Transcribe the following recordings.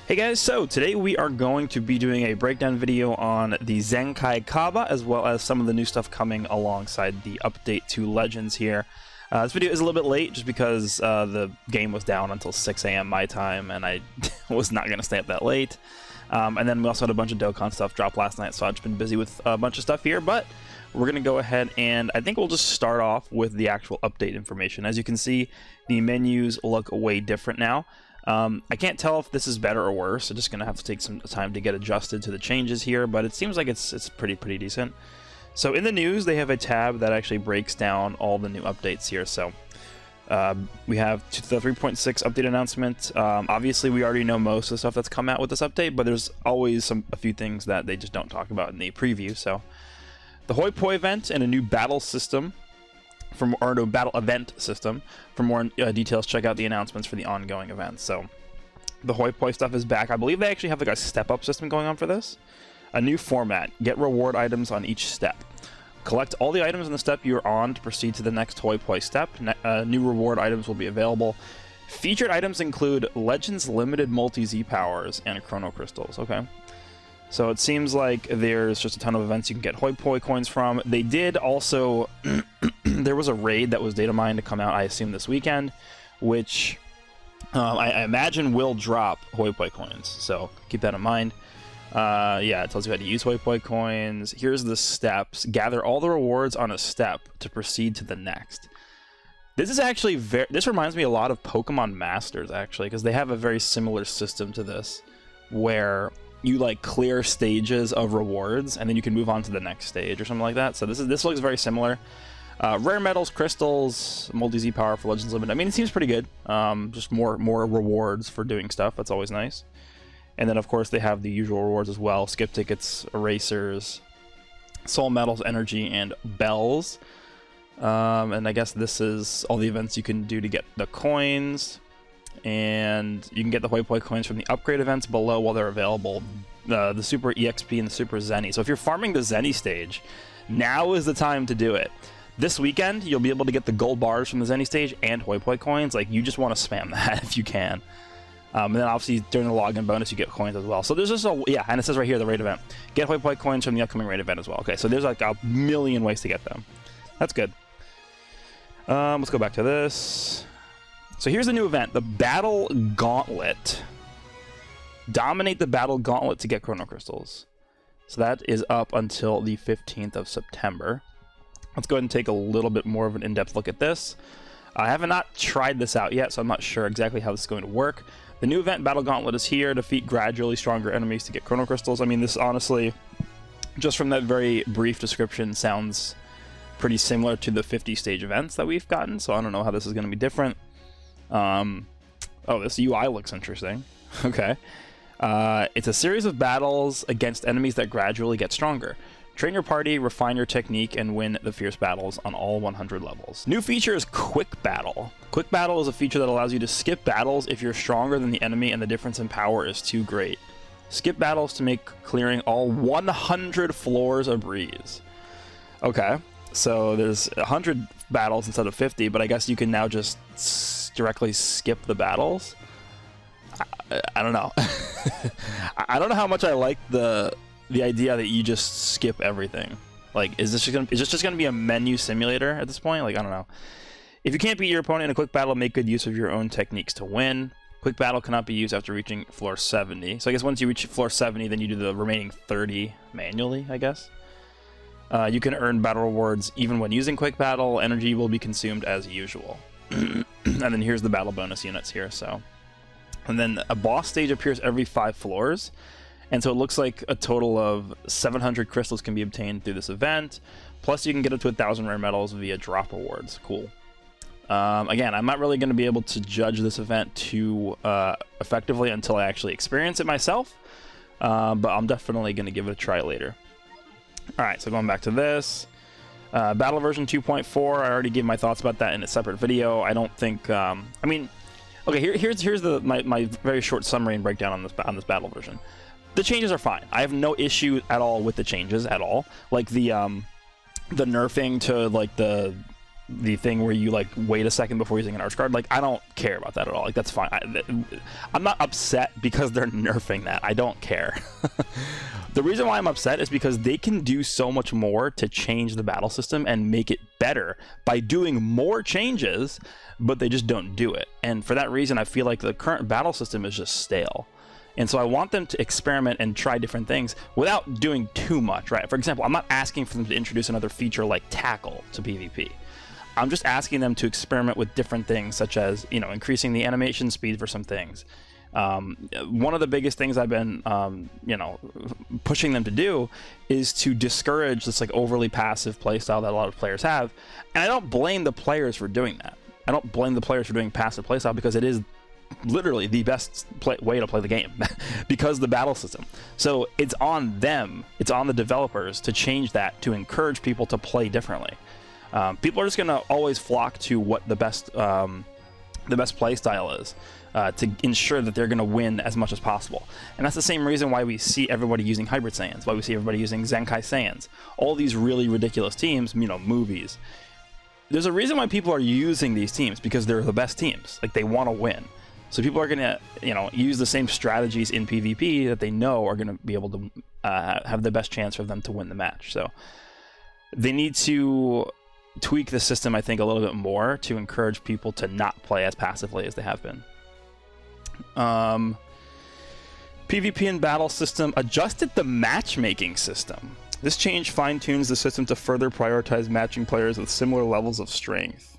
Hey guys, so today we are going to be doing a breakdown video on the ZENKAI CABBA, as well as some of the new stuff coming alongside the update to Legends here. This video is a little bit late just because the game was down until 6 AM my time, and I was not going to stay up that late. And then we also had a bunch of Dokkan stuff drop last night, so I've just been busy with a bunch of stuff here, but we're going to go ahead and I think we'll just start off with the actual update information. As you can see, the menus look way different now. I can't tell if this is better or worse. I'm just going to have to take some time to get adjusted to the changes here, but it seems like it's pretty decent. So in the news, they have a tab that actually breaks down all the new updates here. So we have the 3.6 update announcement. Obviously, we already know most of the stuff that's come out with this update, but there's always a few things that they just don't talk about in the preview. So the Hoi Poi event and a new battle system. Battle event system. For more details, check out the announcements for the ongoing events. So the Hoi Poi stuff is back. I believe they actually have like a step-up system going on for this. A new format. Get reward items on each step. Collect all the items in the step you're on to proceed to the next Hoi Poi step. New reward items will be available. Featured items include Legends Limited Multi-Z powers and Chrono Crystals. Okay. So it seems like there's just a ton of events you can get Hoi Poi coins from. They did also... there was a raid that was data mined to come out, I assume, this weekend, which I imagine will drop Hoi Poi coins. So keep that in mind. Yeah, it tells you how to use Hoi Poi coins. Here's the steps. Gather all the rewards on a step to proceed to the next. This is actually this reminds me a lot of Pokemon Masters, actually, because they have a very similar system to this, where you like clear stages of rewards and then you can move on to the next stage or something like that. So this looks very similar. Rare metals, crystals, multi-Z power for Legends Limited. I mean, it seems pretty good. Just more rewards for doing stuff. That's always nice. And then of course they have the usual rewards as well: skip tickets, erasers, soul metals, energy, and bells. And I guess this is all the events you can do to get the coins. And you can get the Hoi Poi coins from the upgrade events below while they're available. The Super EXP and the Super Zenny. So if you're farming the Zenny stage, now is the time to do it. This weekend, you'll be able to get the gold bars from the Zenny stage and Hoi Poi coins. Like, you just want to spam that if you can. And then obviously during the login bonus, you get coins as well. So there's just and it says right here, the raid event. Get Hoi Poi coins from the upcoming raid event as well. Okay, so there's like a million ways to get them. That's good. Let's go back to this. So here's the new event, the Battle Gauntlet. Dominate the Battle Gauntlet to get Chrono Crystals. So that is up until the 15th of September. Let's go ahead and take a little bit more of an in-depth look at this. I have not tried this out yet, so I'm not sure exactly how this is going to work. The new event, Battle Gauntlet, is here. Defeat gradually stronger enemies to get Chrono Crystals. I mean, this honestly, just from that very brief description, sounds pretty similar to the 50-stage events that we've gotten, so I don't know how this is going to be different. Oh, this UI looks interesting. Okay. It's a series of battles against enemies that gradually get stronger. Train your party, refine your technique, and win the fierce battles on all 100 levels. New feature is Quick Battle. Quick Battle is a feature that allows you to skip battles if you're stronger than the enemy and the difference in power is too great. Skip battles to make clearing all 100 floors a breeze. Okay, so there's 100 battles instead of 50, but I guess you can now just directly skip the battles. I don't know. I don't know how much I like the idea that you just skip everything. Like, is this just gonna be a menu simulator at this point? Like, I don't know. If you can't beat your opponent in a quick battle, make good use of your own techniques to win. Quick battle cannot be used after reaching floor 70. So I guess once you reach floor 70, then you do the remaining 30 manually, I guess. You can earn battle rewards even when using quick battle. Energy will be consumed as usual. And then here's the battle bonus units here. So, and then a boss stage appears every 5 floors, and so it looks like a total of 700 crystals can be obtained through this event. Plus, you can get up to 1,000 rare metals via drop rewards. Cool. Again, I'm not really going to be able to judge this event too effectively until I actually experience it myself, but I'm definitely going to give it a try later. All right, so going back to this. Battle version 2.4, I already gave my thoughts about that in a separate video. I don't think, I mean, okay, here's my very short summary and breakdown on this battle version. The changes are fine. I have no issue at all with the changes at all. Like the nerfing to like the the thing where you like wait a second before using an arch card. Like, I don't care about that at all. Like, that's fine. I'm not upset because they're nerfing that. I don't care. The reason why I'm upset is because they can do so much more to change the battle system and make it better by doing more changes, but they just don't do it. And for that reason, I feel like the current battle system is just stale. And so I want them to experiment and try different things without doing too much, right? For example, I'm not asking for them to introduce another feature like tackle to PvP. I'm just asking them to experiment with different things, such as, you know, increasing the animation speed for some things. One of the biggest things I've been, you know, pushing them to do is to discourage this like overly passive playstyle that a lot of players have. And I don't blame the players for doing that. I don't blame the players for doing passive playstyle because it is literally the best way to play the game because of the battle system. So it's on them, it's on the developers to change that, to encourage people to play differently. People are just going to always flock to what the best play style is, to ensure that they're going to win as much as possible. And that's the same reason why we see everybody using Hybrid Saiyans, why we see everybody using Zenkai Saiyans, all these really ridiculous teams, you know, movies. There's a reason why people are using these teams, because they're the best teams. Like, they want to win. So people are going to, you know, use the same strategies in PvP that they know are going to be able to have the best chance for them to win the match. So they need to tweak the system, I think, a little bit more to encourage people to not play as passively as they have been. PvP and battle system adjusted the matchmaking system. This change fine-tunes the system to further prioritize matching players with similar levels of strength.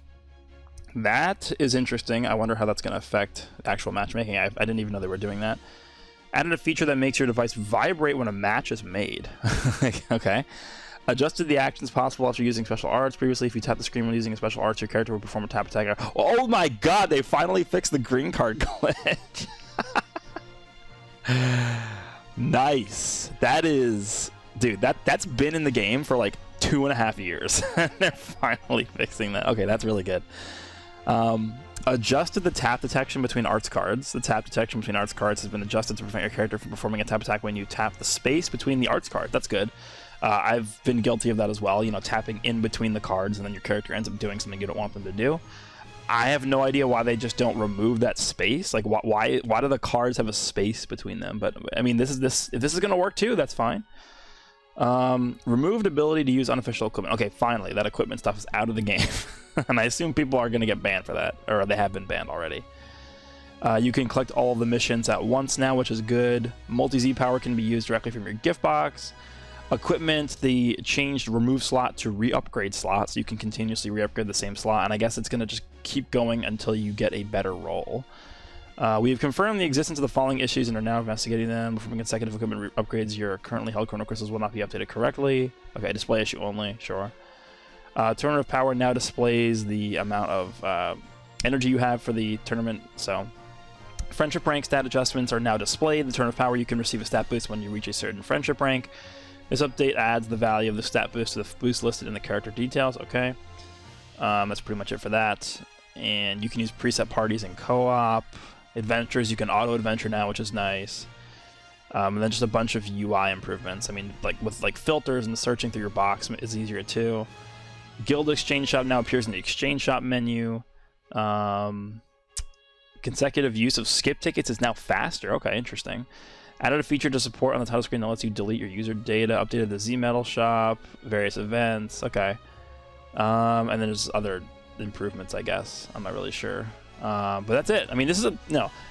That is interesting. I wonder how that's going to affect actual matchmaking. I didn't even know they were doing that. Added a feature that makes your device vibrate when a match is made. Okay. Adjusted the actions possible after using special arts. Previously, if you tap the screen when using a special arts, your character will perform a tap attack. Oh my god, they finally fixed the green card glitch. Nice. That is... Dude, that's been in the game for like 2.5 years. They're finally fixing that. Okay, that's really good. Adjusted the tap detection between arts cards. The tap detection between arts cards has been adjusted to prevent your character from performing a tap attack when you tap the space between the arts cards. That's good. I've been guilty of that as well, you know, tapping in between the cards and then your character ends up doing something you don't want them to do. I have no idea why they just don't remove that space. Like, why do the cards have a space between them? But I mean, if this is going to work too, that's fine. Removed ability to use unofficial equipment. Okay, finally, that equipment stuff is out of the game. And I assume people are going to get banned for that, or they have been banned already. You can collect all of the missions at once now, which is good. Multi-Z power can be used directly from your gift box. Equipment, the changed remove slot to re-upgrade slot, so you can continuously re-upgrade the same slot, and I guess it's going to just keep going until you get a better roll. We have confirmed the existence of the following issues and are now investigating them. Performing consecutive equipment upgrades, your currently held chrono crystals will not be updated correctly. Okay, display issue only, sure. Tournament of Power now displays the amount of energy you have for the tournament, so... Friendship rank stat adjustments are now displayed. The Tournament of Power, you can receive a stat boost when you reach a certain friendship rank. This update adds the value of the stat boost to the boost listed in the character details. Okay. That's pretty much it for that. And you can use preset parties in co-op. Adventures, you can auto-adventure now, which is nice. And then just a bunch of UI improvements. I mean, like with like filters and searching through your box is easier too. Guild Exchange Shop now appears in the Exchange Shop menu. Consecutive use of skip tickets is now faster. Okay, interesting. Added a feature to support on the title screen that lets you delete your user data. Updated the Z-Metal shop, various events. Okay. And then there's other improvements, I guess. I'm not really sure. But that's it. I mean, this is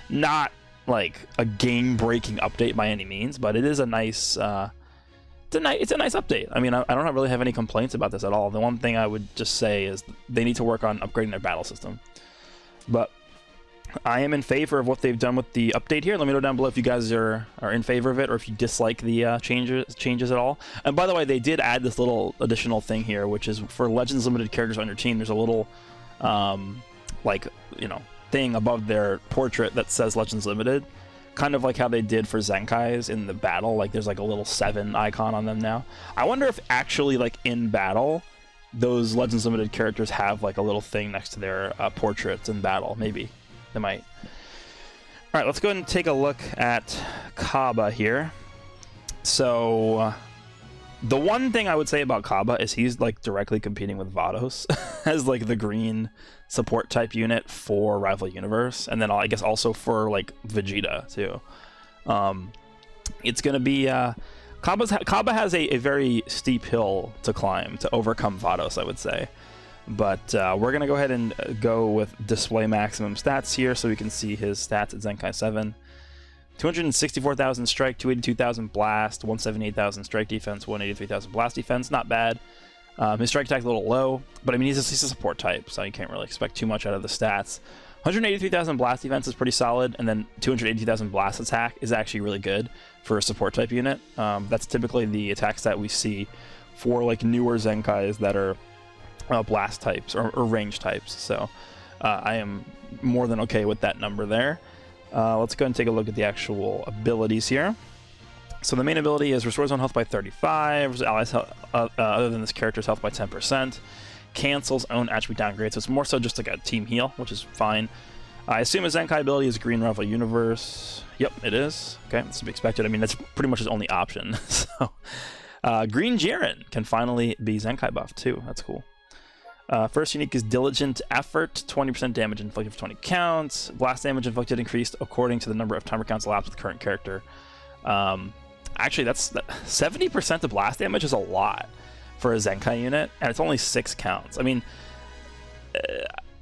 not like a game-breaking update by any means, but it is a nice... it's a nice update. I mean, I don't really have any complaints about this at all. The one thing I would just say is they need to work on upgrading their battle system. But I am in favor of what they've done with the update here. Let me know down below if you guys are in favor of it or if you dislike the changes at all. And by the way, they did add this little additional thing here, which is for Legends Limited characters on your team, there's a little, like, you know, thing above their portrait that says Legends Limited. Kind of like how they did for Zenkai's in the battle. Like, there's like a little 7 icon on them now. I wonder if actually, like, in battle, those Legends Limited characters have like a little thing next to their portraits in battle. Maybe. They might. All right, let's go ahead and take a look at CABBA here. So The one thing I would say about Cabba is he's like directly competing with Vados as like the green support type unit for Rival Universe, and then I guess also for like Vegeta too. It's gonna be Cabba has a very steep hill to climb to overcome Vados, I would say. But we're gonna go ahead and go with display maximum stats here, so we can see his stats at Zenkai 7. 264,000 strike, 282,000 blast, 178,000 strike defense, 183,000 blast defense. Not bad. His strike attack is a little low, but I mean he's a support type, so you can't really expect too much out of the stats. 183,000 blast defense is pretty solid, and then 282,000 blast attack is actually really good for a support type unit. That's typically the attack stat we see for like newer Zenkais that are blast types or range types. So I am more than okay with that number there. Let's go and take a look at the actual abilities here. So the main ability is restores own health by 35, restores allies other than this character's health by 10%, cancels own attribute downgrade, so it's more so just like a team heal, which is fine. I assume his Zenkai ability is Green Rival Universe. Yep, it is. Okay, that's to be expected. I mean, that's pretty much his only option. So Green GRN can finally be Zenkai buff too. That's cool. First unique is Diligent Effort, 20% damage inflicted for 20 counts. Blast damage inflicted increased according to the number of timer counts elapsed with the current character. Actually, that's 70% of blast damage is a lot for a Zenkai unit, and it's only 6 counts. I mean,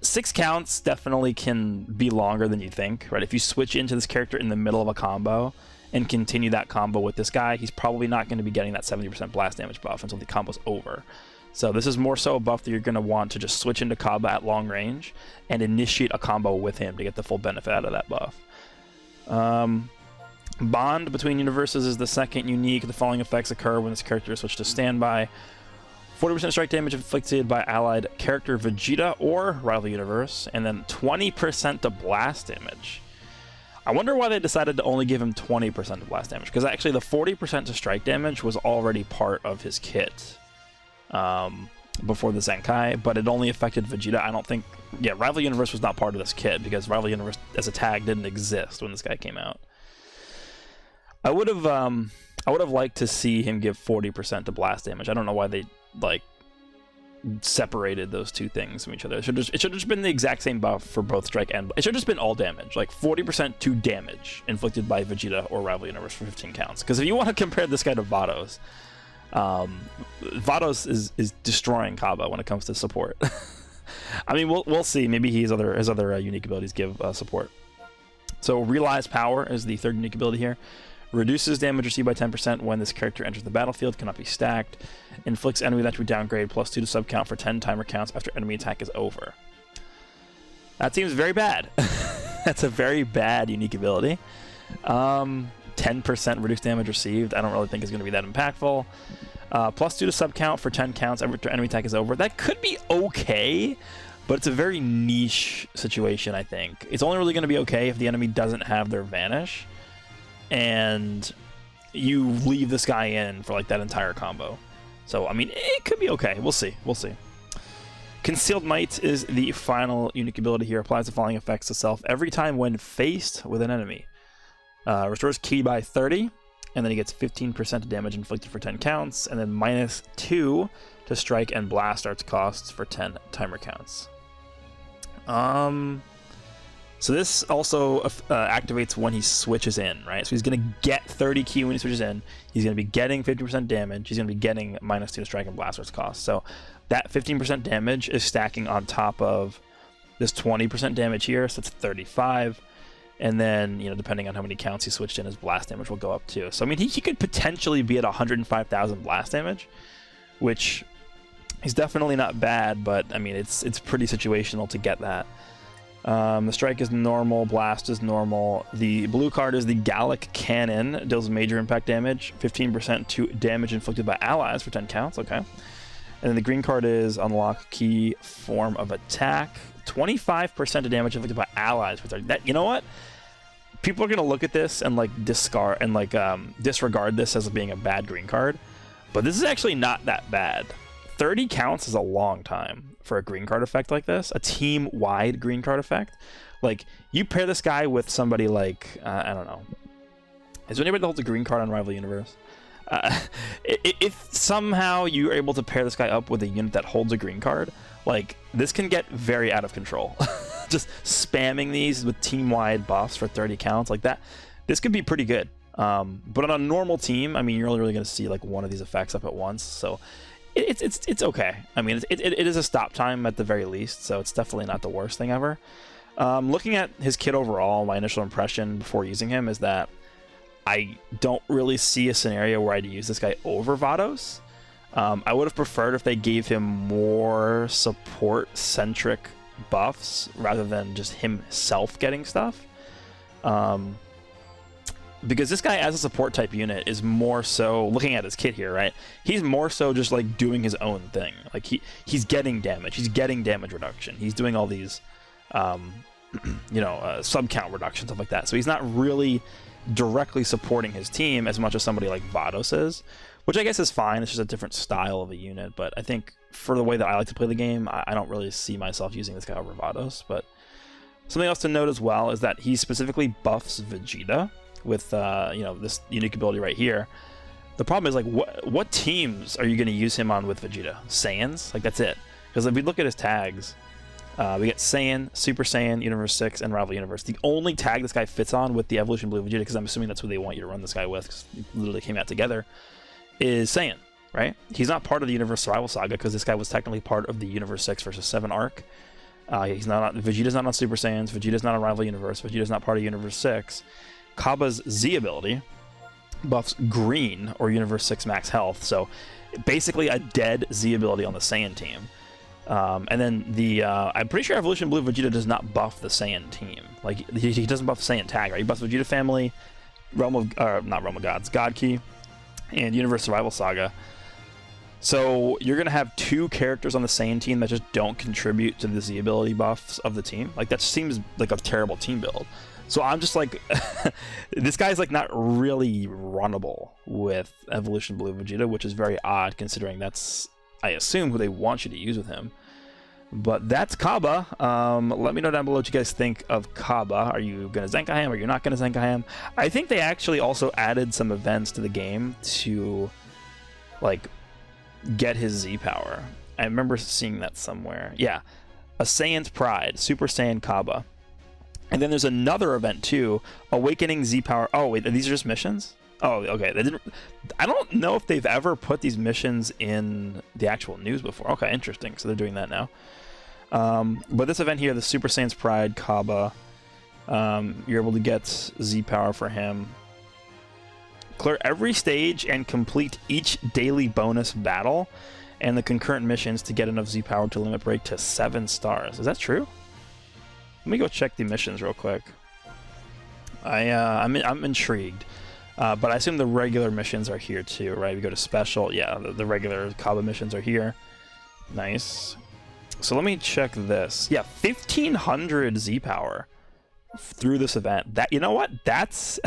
6 counts definitely can be longer than you think, right? If you switch into this character in the middle of a combo and continue that combo with this guy, he's probably not going to be getting that 70% blast damage buff until the combo's over. So this is more so a buff that you're going to want to just switch into Cabba at long range and initiate a combo with him to get the full benefit out of that buff. Bond between universes is the second unique. The following effects occur when this character is switched to standby. 40% strike damage inflicted by allied character Vegeta or Rival Universe, and then 20% to blast damage. I wonder why they decided to only give him 20% of blast damage, because actually the 40% to strike damage was already part of his kit before the Zenkai, but it only affected Vegeta. I don't think... Yeah, Rival Universe was not part of this kit, because Rival Universe as a tag didn't exist when this guy came out. I would have liked to see him give 40% to blast damage. I don't know why they like separated those two things from each other. It should have just been the exact same buff for both strike and... It should have just been all damage, like 40% to damage inflicted by Vegeta or Rival Universe for 15 counts. Because if you want to compare this guy to Vados, Vados is destroying Cabba when it comes to support. I mean, we'll see. Maybe his other unique abilities give support. So Realize Power is the third unique ability here. Reduces damage received by 10% when this character enters the battlefield, cannot be stacked. Inflicts enemy that would downgrade +2 to sub count for 10 timer counts after enemy attack is over. That seems very bad. That's a very bad unique ability. 10% reduced damage received, I don't really think is going to be that impactful. +2 to sub count for 10 counts after enemy attack is over. That could be okay, but it's a very niche situation, I think. It's only really going to be okay if the enemy doesn't have their Vanish, and you leave this guy in for like that entire combo. So I mean, it could be okay. We'll see. Concealed Might is the final unique ability here. Applies the following effects to self every time when faced with an enemy. Restores ki by 30, and then he gets 15% damage inflicted for 10 counts, and then -2 to strike and blast arts costs for 10 timer counts. So this also activates when he switches in, right? So he's going to get 30 ki when he switches in. He's going to be getting 50% damage. He's going to be getting -2 to strike and blast arts costs. So that 15% damage is stacking on top of this 20% damage here, so it's 35. And then, you know, depending on how many counts he switched in, his blast damage will go up too. So I mean, he could potentially be at 105,000 blast damage, which is definitely not bad, but I mean, it's pretty situational to get that. The strike is normal, blast is normal. The blue card is the Gallic Cannon, deals major impact damage, 15% to damage inflicted by allies for 10 counts, okay. And then the green card is unlock key form of attack, 25% of damage inflicted by allies for 30. That, you know what? People are gonna look at this and like disregard this as being a bad green card, but this is actually not that bad. 30 counts is a long time for a green card effect like this, a team-wide green card effect. Like, you pair this guy with somebody like, I don't know. Is there anybody that holds a green card on Rival Universe? If somehow you're able to pair this guy up with a unit that holds a green card, like, this can get very out of control. Just spamming these with team-wide buffs for 30 counts like that, this could be pretty good. But on a normal team, I mean, you're only really going to see like one of these effects up at once, so it's okay. I mean, it is a stop time at the very least, so it's definitely not the worst thing ever. Looking at his kit overall, my initial impression before using him is that I don't really see a scenario where I'd use this guy over Vados. I would have preferred if they gave him more support-centric buffs rather than just himself getting stuff. Because this guy as a support type unit is more so, looking at his kit here, right? He's more so just like doing his own thing. Like he's getting damage. He's getting damage reduction. He's doing all these, sub count reduction, stuff like that. So he's not really directly supporting his team as much as somebody like Vados is, which I guess is fine. It's just a different style of a unit. But I think for the way that I like to play the game, I don't really see myself using this guy over Vados. But something else to note as well is that he specifically buffs Vegeta with this unique ability right here. The problem is, like, what teams are you going to use him on with Vegeta? Saiyans? Like, that's it. Because if we look at his tags, we get Saiyan, Super Saiyan, Universe 6, and Rival Universe. The only tag this guy fits on with the Evolution Blue Vegeta, because I'm assuming that's who they want you to run this guy with, because it literally came out together, is Saiyan, right? He's not part of the Universe Survival Saga, because this guy was technically part of the Universe 6 versus 7 arc. Vegeta's not on Super Saiyans, Vegeta's not on Rival Universe, Vegeta's not part of Universe 6. Cabba's Z ability buffs green or Universe 6 max health, so basically a dead Z ability on the Saiyan team. And then I'm pretty sure Evolution Blue Vegeta does not buff the Saiyan team. Like, he doesn't buff the Saiyan tag, right? He buffs Vegeta Family, not Realm of Gods, God Key, and Universe Survival Saga. So you're going to have two characters on the Saiyan team that just don't contribute to the Z ability buffs of the team. Like, that seems like a terrible team build. So I'm just like, this guy's like not really runnable with Evolution Blue Vegeta, which is very odd considering that's, I assume, who they want you to use with him. But that's Cabba. Let me know down below what you guys think of Cabba. Are you going to Zenkai him? Are you not going to Zenkai him? I think they actually also added some events to the game to, like, get his Z power. I remember seeing that somewhere. Yeah. A Saiyan's Pride, Super Saiyan Cabba. And then there's another event too, Awakening Z Power. Oh wait, these are just missions? Oh, okay. I don't know if they've ever put these missions in the actual news before. Okay, interesting. So they're doing that now. But this event here, the Super Saiyan's Pride Cabba, you're able to get Z Power for him. Clear every stage and complete each daily bonus battle and the concurrent missions to get enough Z Power to limit break to 7 stars. Is that true? Let me go check the missions real quick. I'm intrigued, but I assume the regular missions are here too, right? We go to special, yeah. The regular Cabba missions are here. Nice. So let me check this. Yeah, 1,500 Z power through this event. That, you know what? That's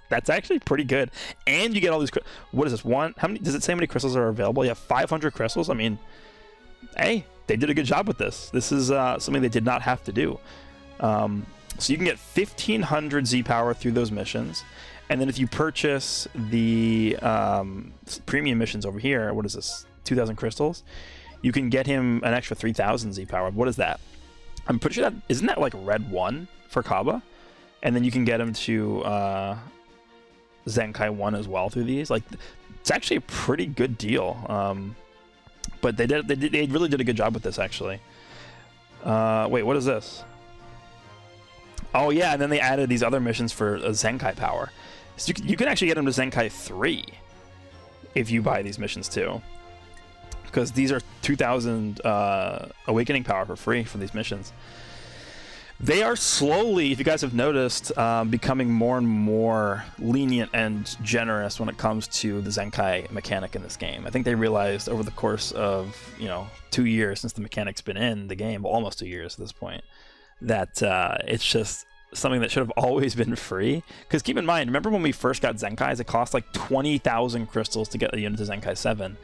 that's actually pretty good. And you get all these. What is this? How many? Does it say how many crystals are available? Yeah, 500 crystals. I mean, hey. They did a good job with this. This is something they did not have to do. So you can get 1,500 Z power through those missions. And then if you purchase the premium missions over here, what is this? 2,000 crystals? You can get him an extra 3,000 Z power. What is that? I'm pretty sure that, isn't that like red 1 for Cabba? And then you can get him to Zenkai 1 as well through these. Like, it's actually a pretty good deal. But they really did a good job with this, actually. Wait, what is this? Oh, yeah, and then they added these other missions for Zenkai power. So you can actually get them to Zenkai 3 if you buy these missions, too. Because these are 2,000 Awakening power for free for these missions. They are slowly, if you guys have noticed, becoming more and more lenient and generous when it comes to the Zenkai mechanic in this game. I think they realized over the course of, 2 years since the mechanic's been in the game, well, almost 2 years at this point, that it's just something that should have always been free. Because keep in mind, remember when we first got Zenkais, it cost like 20,000 crystals to get the unit to Zenkai 7.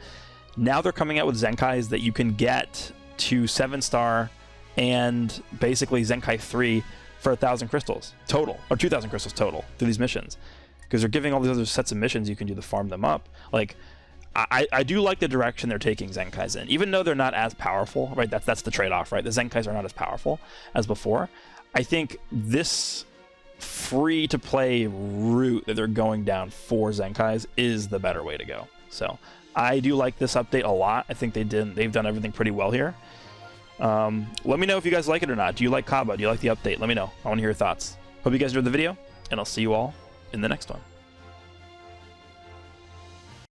Now they're coming out with Zenkais that you can get to 7-star and basically Zenkai 3 for 1,000 crystals total, or 2,000 crystals total through these missions. because they're giving all these other sets of missions you can do to farm them up. Like, I do like the direction they're taking Zenkai's in, even though they're not as powerful, right? That's the trade-off, right? The Zenkai's are not as powerful as before. I think this free-to-play route that they're going down for Zenkai's is the better way to go. So I do like this update a lot. I think they've done everything pretty well here. Let me know if you guys like it or not. Do you like Kabba? Do you like the update? Let me know. I want to hear your thoughts. Hope you guys enjoyed the video, and I'll see you all in the next one.